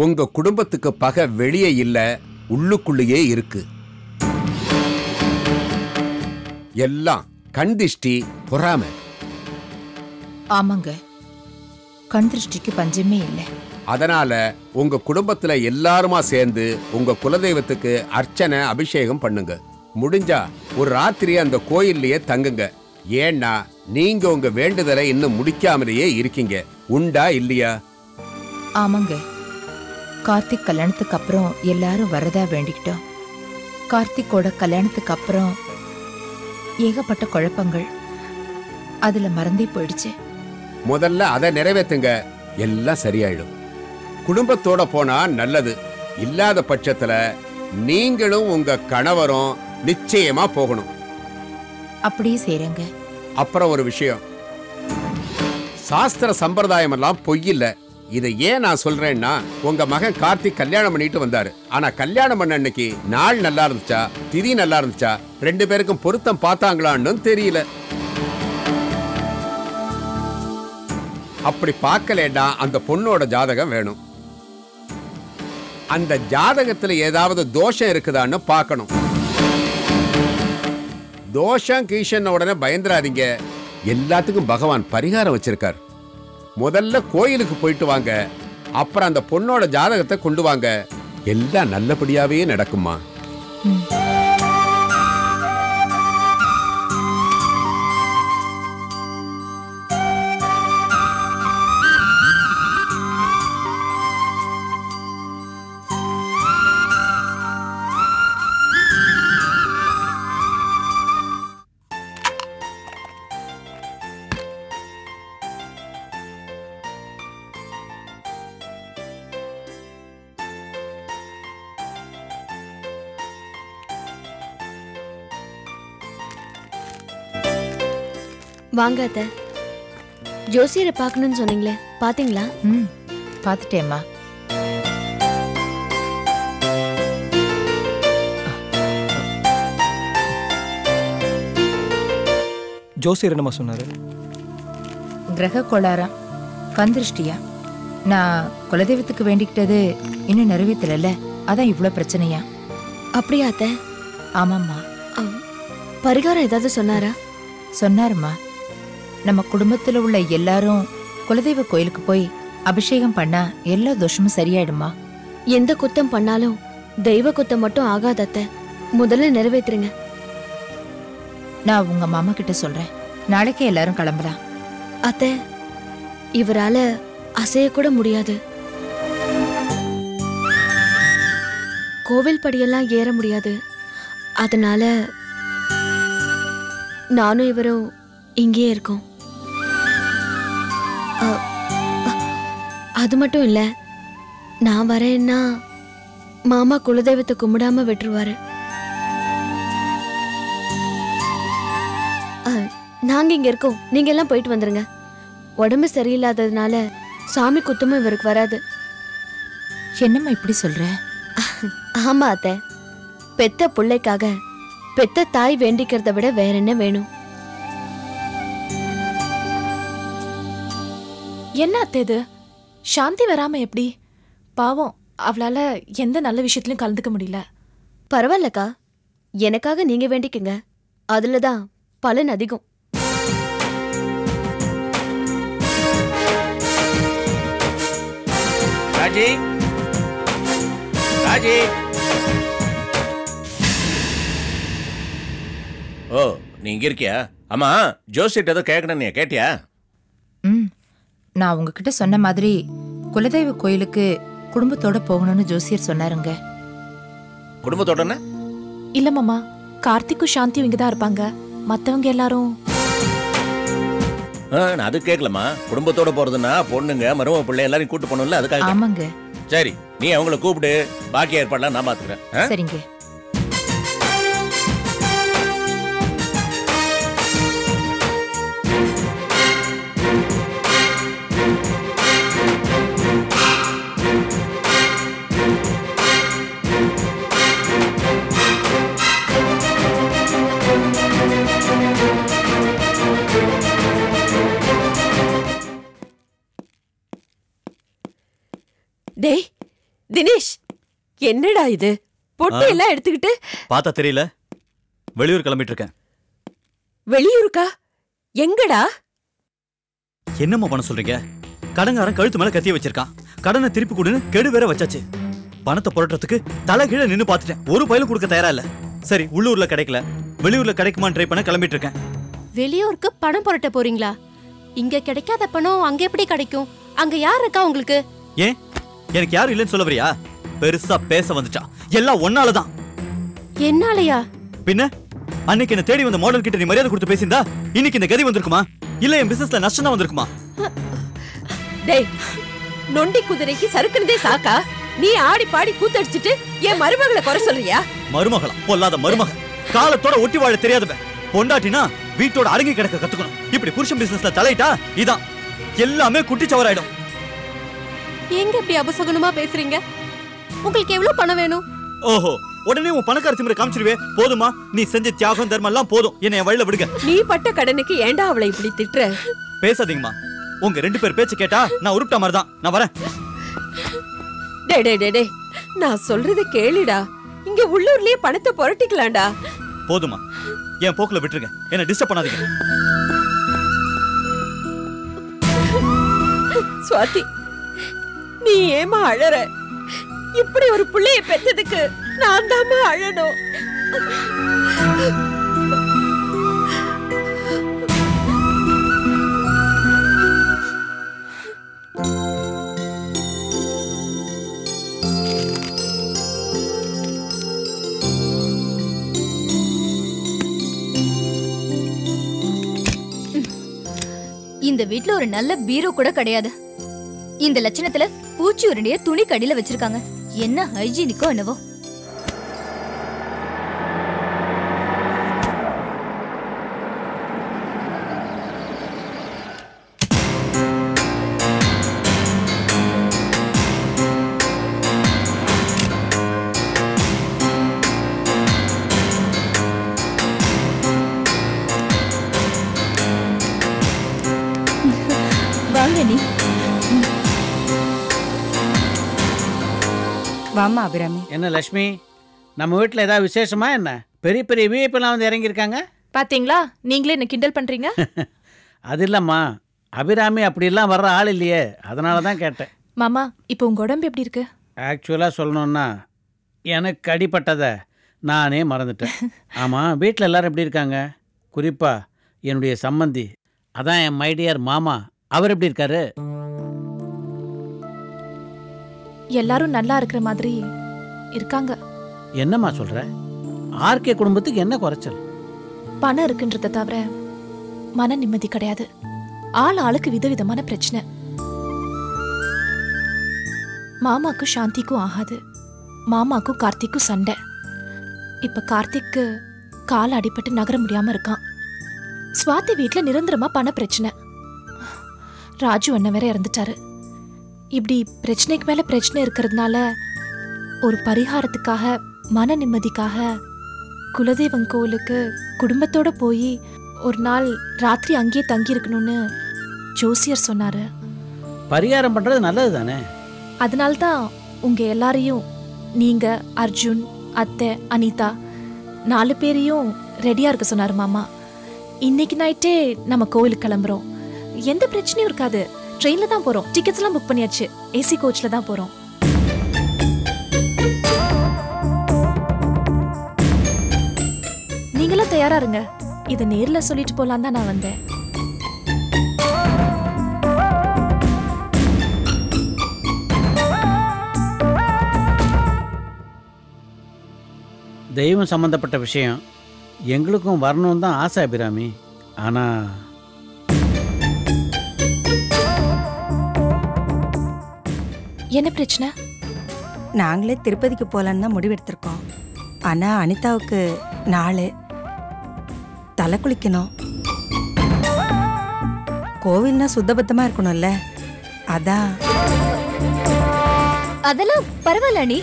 உங்க குடும்பத்துக்கு பகை வெளியே இல்ல, உள்ளுக்குள்ளேயே இருக்கு. எல்லாம் கண் திஷ்டி, பொறாமை. ஆமாங்க, கண் திருஷ்டிக்கு பஞ்சமே இல்லை. அதனால உங்க குடும்பத்துல எல்லாருமா சேர்ந்து உங்க குலதெய்வத்துக்கு அர்ச்சனை அபிஷேகம் பண்ணுங்க. முடிஞ்சா ஒரு ராத்திரி அந்த கோயில்லயே தங்குங்க. ஏன்னா நீங்க உங்க வேண்டுதலை இன்னும் முடிக்காமலேயே இருக்கீங்க. உண்டா இல்லையா? ஆமாங்க, கார்த்திக் கல்யாணத்துக்கு அப்புறம் எல்லாரும் வரதா வேண்டிக்கிட்டோம். கார்த்திக்கோட கல்யாணத்துக்கு அப்புறம் ஏகப்பட்ட குழப்பங்கள், அதுல மறந்தே போயிடுச்சு. முதல்ல அதை நிறைவேற்றுங்க, எல்லாம் சரியாயிடும். குடும்பத்தோட போனா நல்லது. இல்லாத பட்சத்துல நீங்களும் உங்க கணவரும் நிச்சயமா போகணும். அப்படியே செய்றேங்க. அப்புறம் ஒரு விஷயம், சாஸ்திர சம்பிரதாயம் எல்லாம் பொய்யில்ல. இதை ஏன் நான் சொல்றேன்னா, உங்க மகன் கார்த்திக் கல்யாணம் பண்ணிட்டு வந்தாரு. ஆனா கல்யாணம் பண்ண அன்னைக்கு நாள் நல்லா இருந்துச்சா, திதி நல்லா இருந்துச்சா, ரெண்டு பேருக்கும் பொருத்தம் பார்த்தாங்களான்னு தெரியல. அப்படி பார்க்கலன்னா அந்த பொண்ணோட ஜாதகம் வேணும். அந்த ஜாதகத்துல ஏதாவது தோஷம் இருக்குதான்னு பார்க்கணும். தோஷம் கீஷன் உடனே பயந்துராதீங்க. எல்லாத்துக்கும் பகவான் பரிகாரம் வச்சிருக்கார். முதல்ல கோயிலுக்கு போயிட்டு வாங்க, அப்புறம் அந்த பொண்ணோட ஜாதகத்தை கொண்டு வாங்க. எல்லாம் நல்லபடியாவே நடக்குமா? வாங்க அத்தை, ஜோசியரை பார்க்கணும்னு சொன்னீங்களே, பாத்தீங்களா? பார்த்துட்டேம்மா. ஜோசியர் என்னமா சொன்னாரு? கிரக கோளாரா, கண் திருஷ்டியா. நான் குலதெய்வத்துக்கு வேண்டிக்கிட்டது இன்னும் நிறைவேற்றல, அதான் இவ்வளோ பிரச்சனையா. அப்படியா அத்தை? ஆமாம்மா. பரிகாரம் ஏதாவது சொன்னாரா? சொன்னாருமா. நம்ம குடும்பத்துல உள்ள எல்லாரும் குலதெய்வ கோயிலுக்கு போய் அபிஷேகம் பண்ணா எல்லா தோஷமும் சரியாயிடுமா. எந்த குத்தம் பண்ணாலும் தெய்வ குத்தம் மட்டும் ஆகாத அத்தை, முதல்ல நிறைவேற்றுங்க. நான் உங்க மாமா கிட்ட சொல்றேன், நாளைக்கே எல்லாரும் கிளம்பலாம். அத்தை, இவரால அசைய கூட முடியாது. கோவில் படியெல்லாம் ஏற முடியாது. அதனால நானும் இவரும் இங்கேயே இருக்கோம். அது மட்டும் இல்ல, நான் வரேன்னா மாமா குலதெய்வத்தை கும்பிடாம விட்டுருவாரு. நாங்க இங்க இருக்கோம், நீங்க எல்லாம் போயிட்டு வந்துருங்க. உடம்பு சரியில்லாததுனால சாமி குத்தமும் இவருக்கு வராது. என்னம்மா இப்படி சொல்ற? ஆமா அத்தை, பெத்த பிள்ளைக்காக பெத்த தாய் வேண்டிக்கிறத விட வேற என்ன வேணும்? என்ன அத்தை இது? சாந்தி வராம எப்படி? பாவம், அவளால எந்த நல்ல விஷயத்திலும் கலந்துக்க முடியல. பரவாயில்லக்கா, எனக்காக நீங்க வேண்டிக்குங்க, அதுலதான் பலன் அதிகம். ராஜி, ராஜி. ஓ, நீ இங்க இருக்கியா? ஆமா, ஜோசிட்ட ஏதோ கேட்கணும், நீ கேட்டியா? நான் உங்ககிட்ட சொன்ன மாதிரி குலதெய்வ கோயிலுக்கு குடும்பத்தோட போகணும்னு ஜோசியர் சொன்னாருங்க. குடும்பத்தோடனா? இல்ல மாமா, கார்த்திக்கும் சாந்தியும் இங்கதான் இருப்பாங்க. மத்தவங்க எல்லாரும் நான் அது கேட்கலமா. குடும்பத்தோட போறதுன்னா பொண்ணுங்க மருமக பிள்ளை எல்லாரையும் கூட்டு போகணும்ல, அதுக்காக. ஆமாங்க. சரி, நீ அவங்கள கூப்பிடு, பாக்கி ஏற்பாடுலாம் நான் பாத்துக்கிறேன். சரிங்க. டேய், தினேஷ், என்னடா இது? பொட்டு எல்லாம் எடுத்துக்கிட்டு பார்த்தா தெரியல, வெளியூர் கிளம்பிட்டு இருக்கேன். வெளியூருக்கா? எங்கடா? என்னம்மா பண்ண சொல்றீங்க? கடங்காரன் கழுத்து மேல கத்திய வச்சிருக்கான். கடனை திருப்பி கொடுன்னு கெடு வேற வச்சாச்சு. பணத்தை புரட்டுறதுக்கு தலை கீழே நின்னு பாத்துட்டேன். ஒரு பயிலும் கொடுக்க தயாரா இல்ல. சரி, உள்ளூர்ல கிடைக்கல, வெளியூர்ல கிடைக்குமான்னு ட்ரை பண்ண கிளம்பிட்டு இருக்கேன். வெளியூருக்கு பணம் புரட்ட போறீங்களா? இங்க கிடைக்காத பணம் அங்க எப்படி கிடைக்கும்? அங்க யார் இருக்கா உங்களுக்கு? ஏன் எனக்கு யாரும் இல்லைன்னு சொல்ல வரியா? பெருசா பேச வந்துட்டா. எல்லாம் ஒன்னாலதான். என்னாலயா? பின்ன அன்னைக்கு என்ன தேடி வந்த மாடல் கிட்ட நீ மரியாதை கொடுத்து பேசியிருந்தா இன்னைக்கு இந்த கதி வந்திருக்குமா? இல்ல என் பிசினஸ்ல நஷ்டம் தான் வந்திருக்குமா? டேய், நொண்டி குதிரைக்கு சறுக்குனதே சாக்கா? நீ ஆடி பாடி கூத்தடிச்சிட்டு என் மருமகளை குறை சொல்றியா? மருமகளா? பொல்லாத மருமக. காலத்தோட ஒட்டி வாழ தெரியாதவன். பொண்டாட்டினா வீட்டோட அடங்கி கிடக்க கத்துக்கணும். இப்படி புருஷன் பிசினஸ்ல தலையிட்டா இதான் எல்லாமே குட்டிச்சவராயிடும். எங்க இப்படி அபசகுனமா பேசுறீங்க? உங்களுக்கு எவ்வளவு பணம் வேணும்? ஓஹோ, உடனே உன் பணக்கார திமிர காமிச்சிருவே. போதுமா? நீ செஞ்ச தியாகம் தர்மம் எல்லாம் போதும். என்ன வழியில விடுங்க. நீ பட்ட கடனுக்கு ஏண்டா அவளை இப்படி திட்டுற? பேசாதீங்கம்மா. உங்க 2 பேர் பேச்சு கேட்டா நான் உருப்பிட்ட மாதிரி தான். நான் வரேன். டே டே டே டே, நான் சொல்றத கேளுடா. இங்க உள்ளூர்லயே பணத்தை புரட்டிக்கலாம்டா. போதுமா? என் போக்குல விட்டுருங்க. என்ன டிஸ்டர்ப் பண்ணாதீங்க. சுவாதி, நீ ஏமா அழற? இப்படி ஒரு புள்ளைய பெற்றதுக்கு நான் தாமா அழணும். இந்த வீட்ல ஒரு நல்ல பீரோ கூட கிடையாது. இந்த லட்சணத்துல பூச்சி உருண்டைய துணி கடியில வச்சிருக்காங்க. என்ன ஹைஜீனிக்கோ என்னவோ. வாங்க நீ. வாமா அபிராமி. என்ன லட்சுமி, நம்ம வீட்டில் ஏதாவது விசேஷமா என்ன? பெரிய பெரிய விஐபிலாம் வந்து இறங்கியிருக்காங்க. பாத்தீங்களா, நீங்களே என்ன கிண்டல் பண்றீங்க. அது இல்லம்மா, அபிராமி அப்படிலாம் வர்ற ஆள் இல்லையே, அதனால தான் கேட்டேன். மாமா, இப்போ உங்க உடம்பு எப்படி இருக்கு? ஆக்சுவலாக சொல்லணும்னா எனக்கு அடிப்பட்டதை நானே மறந்துட்டேன். ஆமாம், வீட்டில் எல்லாரும் எப்படி இருக்காங்க? குறிப்பாக என்னுடைய சம்மந்தி, அதான் என் மைடியர் மாமா, அவர் எப்படி இருக்காரு? எல்லாரும் நல்லா இருக்கிற மாதிரி இருக்காங்க. என்னம்மா சொல்ற? ஆர்கே குடும்பத்துக்கு என்ன குறைச்சல்? பணம் இருக்குன்றத தவிர மன நிம்மதி கிடையாது. ஆள் ஆளுக்கு விதவிதமான பிரச்சனை. மாமாக்கும் சாந்திக்கும் ஆகாது. மாமாக்கும் கார்த்திக்கும் சண்டை. இப்ப கார்த்திக்கு கால் அடிபட்டு நகர முடியாம இருக்கான். சுவாதி வீட்டுல நிரந்தரமா பண பிரச்சனை. ராஜு அண்ணன் வேற இறந்துட்டாரு. இப்படி பிரச்சனைக்கு மேல பிரச்சனை இருக்கிறதுனால ஒரு பரிகாரத்துக்காக, மன நிம்மதிக்காக குலதெய்வம் கோவிலுக்கு குடும்பத்தோட போய் ஒரு நாள் ராத்திரி அங்கேயே தங்கி இருக்கணும்னு ஜோசியர் சொன்னாரு. பரிகாரம் பண்றது நல்லது தானே. அதனால்தான் உங்க எல்லாரையும், நீங்க, அர்ஜுன், அத்தை, அனிதா 4 பேரையும் ரெடியா இருக்க சொன்னாரு மாமா. இன்னைக்கு நைட்டே நம்ம கோவிலுக்கு கிளம்புறோம். எந்த பிரச்சனையும் இருக்காது. ட்ரெயின்ல தான் போறோம். டிக்கெட்ஸ் எல்லாம் புக் பண்ணியாச்சு. ஏசி கோச்ல தான் போறோம். நீங்களும் தயாரா இருங்க. இத நேர்ல சொல்லிட்டு போலாம் தான் நான் வந்தேன். தெய்வம் சம்பந்தப்பட்ட விஷயம் எங்களுக்கும் வரணும்னு தான் ஆசை அபிராமி. ஆனா என்ன பிரச்சனை? நாங்களே திருப்பதிக்கு போகலான்னு தான் முடிவெடுத்திருக்கோம். ஆனால் அனிதாவுக்கு நாள் தலை குளிக்கணும். கோவில்னா சுத்தபத்தமாக இருக்கணும்ல, அதான். அதெல்லாம் பரவாயில்ல நீ.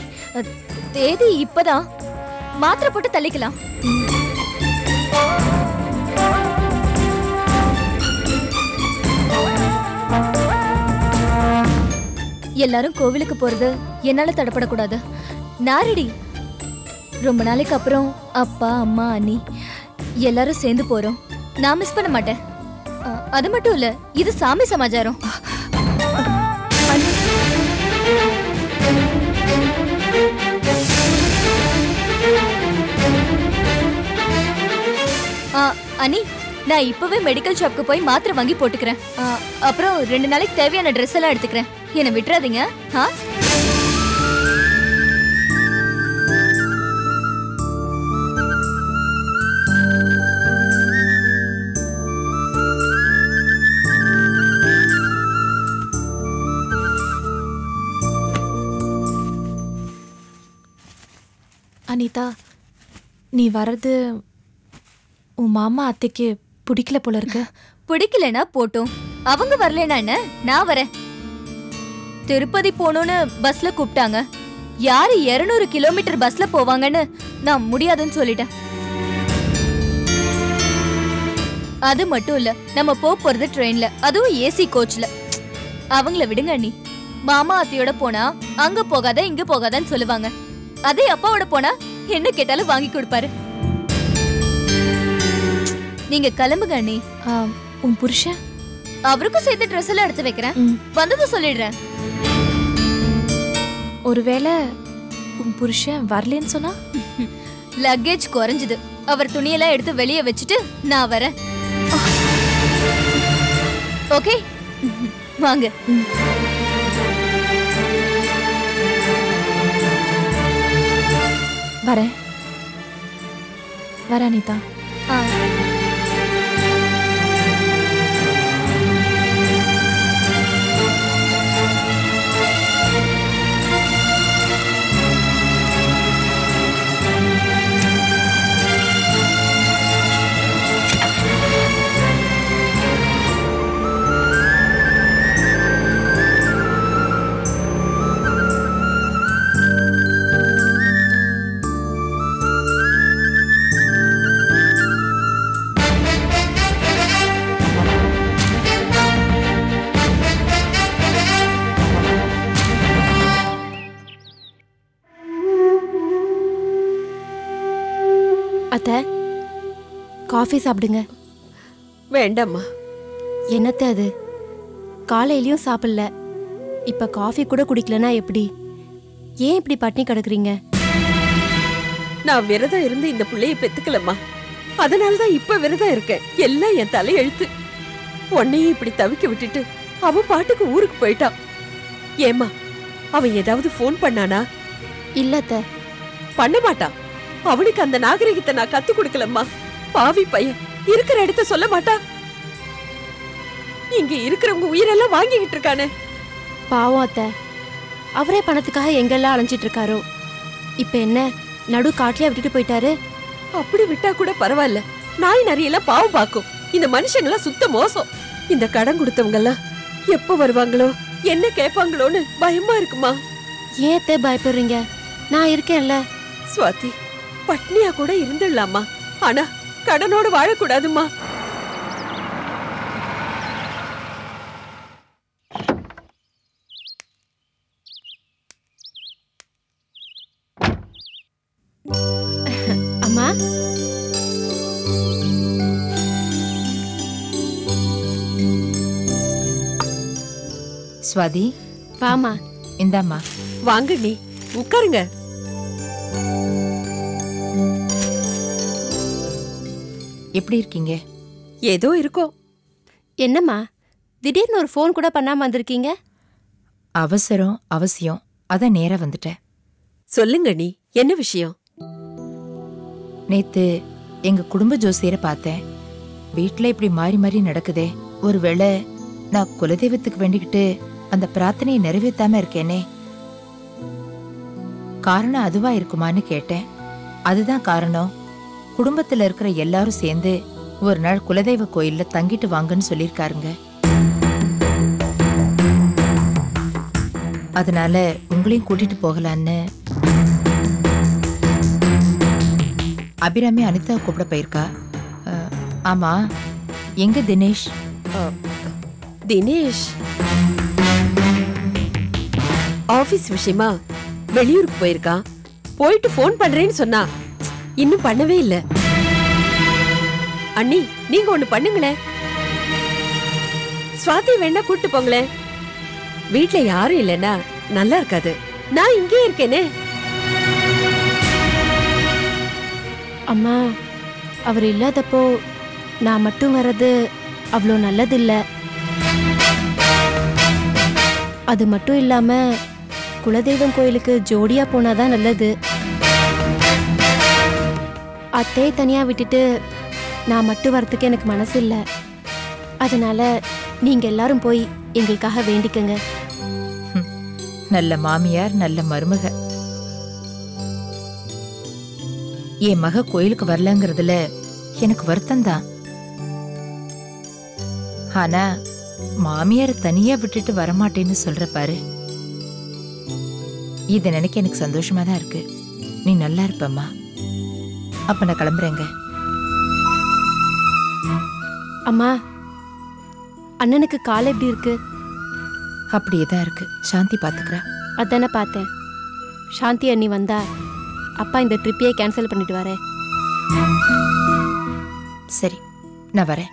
தேதி இப்பதான். மாத்திரை போட்டு தள்ளிக்கலாம். எல்லாரும் கோவிலுக்கு போறது என்னால தடப்படக்கூடாது. நான் ரெடி. ரொம்ப நாளைக்கு அப்புறம் அப்பா அம்மா அண்ணி எல்லாரும் சேர்ந்து போறோம். நான் மிஸ் பண்ண மாட்டேன். அது மட்டும் இல்ல, இது சாமி சமாச்சாரம். அனி, நான் இப்பவே மெடிக்கல் ஷாப்க்கு போய் மாத்திரை வாங்கி போட்டுக்கிறேன். அப்புறம் 2 நாளைக்கு தேவையான ட்ரெஸ் எல்லாம் எடுத்துக்கிறேன். என்னை விட்டுறாதீங்க. அனிதா, நீ வர்றது உன் மாமா அத்தைக்கு பிடிக்கல போல இருக்கு. பிடிக்கலனா போட்டும், அவங்க வரலனா என்ன, நான் வரேன். திருப்பதி போகணும்னு பஸ்ல கூப்பிட்டாங்க. யாரு 200 கிலோமீட்டர் பஸ்ல போவாங்கன்னு நான் முடியாதுன்னு சொல்லிட்டேன். அது மட்டும் இல்ல, நம்ம போறது ட்ரெயின்ல, அதுவும் ஏசி கோச்ல. அவங்கள விடுங்க அண்ணி. மாமா அத்தையோட போனா அங்க போகாத இங்க போகாதன்னு சொல்லுவாங்க. அதே அப்பாவோட போனா என்ன கேட்டாலும் வாங்கி கொடுப்பாரு. நீங்க கிளம்புங்க அண்ணி. உன் புருஷன்? அவருக்கும் சேர்த்து ட்ரெஸ் எல்லாம் எடுத்து வைக்கிறேன். வந்ததும் சொல்லிடுறேன். ஒருவேளை உன் புருஷன் வரலன்னு சொன்னா? லக்கேஜ் குறைஞ்சது. அவர் துணியெல்லாம் எடுத்து வெளியே வச்சுட்டு நான் வரேன். ஓகே, வாங்க. வரேன் அனிதா. அத்தை, காஃபி சாப்பிடுங்க. வேண்டாம்மா. என்னத்த அது, காலையிலயும் சாப்பிடல, இப்ப காஃபி கூட குடிக்கலனா எப்படி? ஏன் இப்படி பட்டினி கிடக்குறீங்க? நான் விரதம் இருந்து இந்த பிள்ளைய பெத்துக்கலம்மா. அதனாலதான் இப்ப விரதம் இருக்கேன். எல்லாம் என் தலையெழுத்து. உன்னையும் இப்படி தவிக்க விட்டுட்டு அவன் பாட்டுக்கு ஊருக்கு போயிட்டான். ஏமா, அவன் ஏதாவது போன் பண்ணானா? இல்லத்த. பண்ண மாட்டான். அவனுக்கு அந்த நாகரிகத்தை நான் கத்து கொடுக்கலம்மா. பாவி பையன், இருக்கிற இடத்த சொல்ல மாட்டா. இங்க இருக்கிறவங்க உயிரெல்லாம் வாங்கிக்கிட்டு இருக்கானே. பாவம் அத்தை, அவரே பணத்துக்காக எங்கெல்லாம் அலைஞ்சிட்டு இருக்காரோ. இப்ப என்ன, நடு காட்டிலே விட்டுட்டு போயிட்டாரு. அப்படி விட்டா கூட பரவாயில்ல. நாய் நரியெல்லாம் பாவம் பாக்கும். இந்த மனுஷங்கெல்லாம் சுத்த மோசம். இந்த கடன் கொடுத்தவங்க எல்லாம் எப்ப வருவாங்களோ, என்ன கேட்பாங்களோன்னு பயமா இருக்குமா. ஏன் அத்தை பயப்படுறீங்க? நான் இருக்கேன்ல. சுவாதி, பட்னியா கூட இருந்துடலாமா, ஆனா கடனோடு வாழக்கூடாதுமா. அம்மா, ஸ்வாதி, வாமா. இந்தாம்மா. வாங்க நீ உட்காருங்க. எப்படி இருக்கீங்க? ஏதோ இருக்கோம். என்னம்மா, திடீர்னு ஒரு ஃபோன் கூட பண்ணாம வந்திருக்கீங்க? அவசரம், அவசியம், அதான் நேரா வந்துட்டேன். சொல்லுங்க நீ, என்ன விஷயம்? நேத்து எங்க குடும்ப ஜோசியரை பார்த்தேன். வீட்டுல இப்படி மாறி மாறி நடக்குதே, ஒருவேளை நான் குலதெய்வத்துக்கு வேண்டிக்கிட்டு அந்த பிரார்த்தனையை நிறைவேற்றாம இருக்கேனே, காரணம் அதுவா இருக்குமான்னு கேட்டேன். அதுதான் காரணம். குடும்பத்துல இருக்கிற எல்லாரும் சேர்ந்து ஒரு நாள் குலதெய்வ கோயில்ல தங்கிட்டு வாங்கன்னு சொல்லியிருக்காருங்க. அதனால உங்களையும் கூட்டிட்டு போகலான்னு. அபிராமி அனிதா கூப்பிட போயிருக்கா. ஆமா, எங்க தினேஷ்? தினேஷ் ஆபீஸ் விஷயமா வெளியூருக்கு போயிருக்கான். போயிட்டு போன் பண்றேன்னு சொன்னா இன்னும் பண்ணவே இல்ல. அண்ணி நீங்க ஒண்ணு பண்ணுங்களேன். சுவாதி வேணா கூட்டு போங்களேன். வீட்ல யாரும் இல்லைன்னா நல்லா இருக்காது. நான் இங்கே இருக்கேனே. அம்மா, அவர் இல்லாதப்போ நான் மட்டும் வர்றது அவ்வளோ நல்லதில்ல. அது மட்டும் இல்லாம குலதெய்வம் கோயிலுக்கு ஜோடியா போனாதான் நல்லது. அத்தையை தனியா விட்டுட்டு நான் மட்டும் வரத்துக்கு எனக்கு மனசு இல்லை. அதனால நீங்க எல்லாரும் போய் எங்களுக்காக வேண்டிக்கங்க. நல்ல மாமியார், நல்ல மருமக. என் மக கோயிலுக்கு வரலங்கிறதுல எனக்கு வருத்தம் தான். ஆனா மாமியார தனியா விட்டுட்டு வரமாட்டேன்னு சொல்ற பாரு, இத நினைக்க எனக்கு சந்தோஷமா தான் இருக்கு. நீ நல்லா இருப்பம்மா. அப்ப நான் கிளம்புறேங்க. அம்மா, அண்ணனுக்கு கால் எப்படி இருக்கு? அப்படியே தான் இருக்கு. சாந்தி பாத்துக்கிறா. அதானே பார்த்தேன். சாந்தி அண்ணி வந்தா அப்பா இந்த ட்ரிப்பையே கேன்சல் பண்ணிட்டு வரேன். சரி, நான் வரேன்.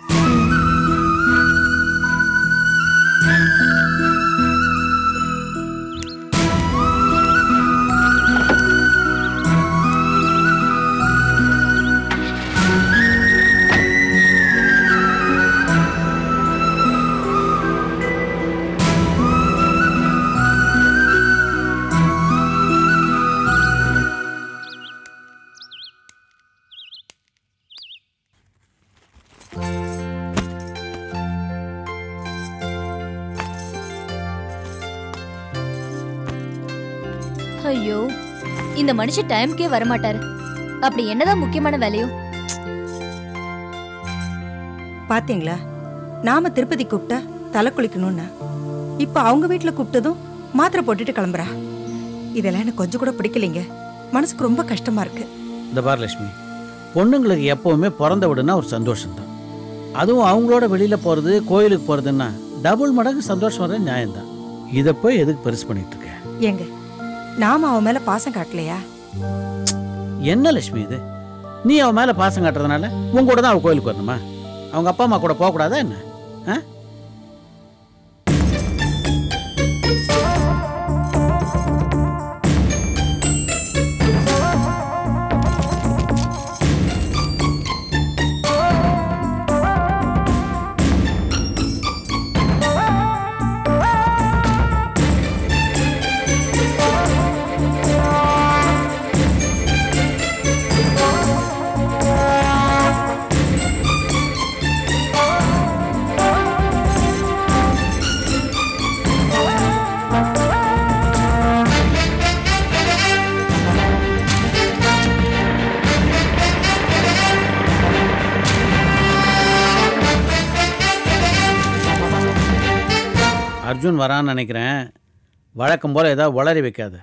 ஐயோ, இந்த மனுஷன் டைம்க்கே வரமாட்டாரு. அப்படி என்னதான் முக்கியமான வேலையோ? பாத்தீங்களா, நாம திருப்பதி கூப்பிட்டா தலை குளிக்கணும்னா இப்ப அவங்க வீட்டுல கூப்பிட்டதும் மாத்திரை போட்டுட்டு கிளம்புறா. இதெல்லாம் எனக்கு கொஞ்சம் கூட பிடிக்கலைங்க. மனசுக்கு ரொம்ப கஷ்டமா இருக்கு. இந்த பார் லட்சுமி, பொண்ணுங்களுக்கு எப்பவுமே பிறந்த விடுனா ஒரு சந்தோஷம்தான். அதுவும் அவங்களோட வெளியில போறது, கோயிலுக்கு போறதுன்னா டபுள் மடங்கு சந்தோஷம் வர நியாயம்தான். இதை போய் எதுக்கு பெருசு பண்ணிட்டு இருக்க? ஏங்க, நாம அவன் மேல பாசம் காட்டலையா? என்ன லட்சுமி இது? நீ அவன் மேல பாசம் காட்டுறதுனால உங்க கூட தான் அவ கோயிலுக்கு வரணுமா? அவங்க அப்பா அம்மா கூட போக கூடாதா என்ன? அர்ஜுன் வரான்னு நினைக்கிறேன். வழக்கம் போல ஏதாவது வளரி வைக்காது.